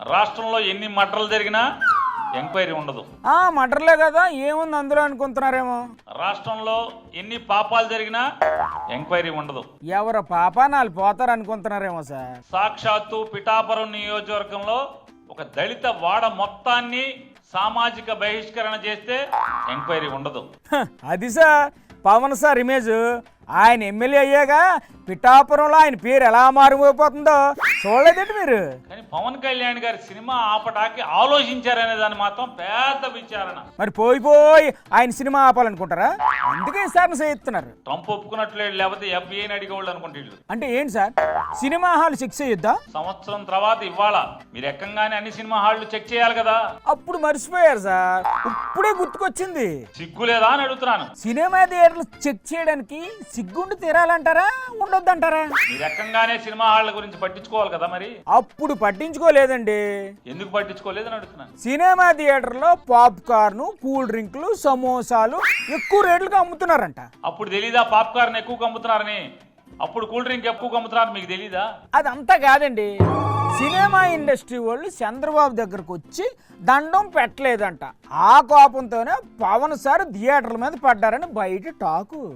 రాష్ట్రంలో ఎన్ని మర్డర్లు జరిగినా ఎంక్వైరీ ఉండదు. మటర్లే కదా, ఏముంది అందులో అనుకుంటున్నారేమో. రాష్ట్రంలో ఎన్ని పాపాలు జరిగినా ఎంక్వైరీ ఉండదు. ఎవరు పాపానాలు పోతారు అనుకుంటున్నారేమో సార్. సాక్షాత్తు పిఠాపురం నియోజకవర్గంలో ఒక దళిత వాడ మొత్తాన్ని సామాజిక బహిష్కరణ చేస్తే ఎంక్వైరీ ఉండదు. అది సార్ పవన్ సార్ ఇమేజ్. ఆయన ఎమ్మెల్యే అయ్యాక పిఠాపురంలో ఆయన పేరు ఎలా మారిపోతుందో చూడలేదండి మీరు. కానీ పవన్ కళ్యాణ్ గారి సినిమా ఆపటానికి ఆలోచించారనే దాన్ని మాత్రం పెద్ద విచారణ. మరి పోయి ఆయన సినిమా ఆపాలనుకుంటారా? అందుకే సార్ చేయిస్తున్నారు. ట్రంప్ ఒప్పుకున్నట్లేదు, లేకపోతే ఎఫ్బీఐని అడిగేవాళ్ళు అనుకుంటే. అంటే ఏంటి సార్, సినిమా హాల్ చెక్ చేయొద్దా? సంవత్సరం తర్వాత ఇవ్వాలా మీరు ఎక్కంగానే అన్ని సినిమా హాళ్లు చెక్ చేయాలి కదా. అప్పుడు మర్చిపోయారు సార్, ఇప్పుడే గుర్తుకొచ్చింది. సిగ్గు లేదా అని అడుగుతున్నాను. సినిమా థియేటర్లు చెక్ చేయడానికి సిగ్గుండి తీరాలంటారా, ఉండొద్దంటారా? మీరు ఎక్కంగానే సినిమా హాళ్ల గురించి పట్టించుకోవాలి కదా. మరి అప్పుడు పట్టించుకోలేదండి. ఎందుకు పట్టించుకోలేదని అడుగుతున్నాను. సినిమా థియేటర్లో పాప్కార్న్, కూల్ డ్రింక్లు, సమోసాలు ఎక్కువ రేట్లుగా అమ్ముతున్నారంట. అప్పుడు తెలీదా పాప్కార్న్ ఎక్కువ అమ్ముతున్నారని? అప్పుడు కూల్ డ్రింక్ ఎక్కువ అమ్ముతున్నారు మీకు తెలీదా? అదంతా కాదండి, సినిమా ఇండస్ట్రీ వాళ్ళు చంద్రబాబు దగ్గరకు వచ్చి దండం పెట్టలేదంట. ఆ కోపంతోనే పవన్ సార్ థియేటర్ల మీద పడ్డారని బయట టాకు.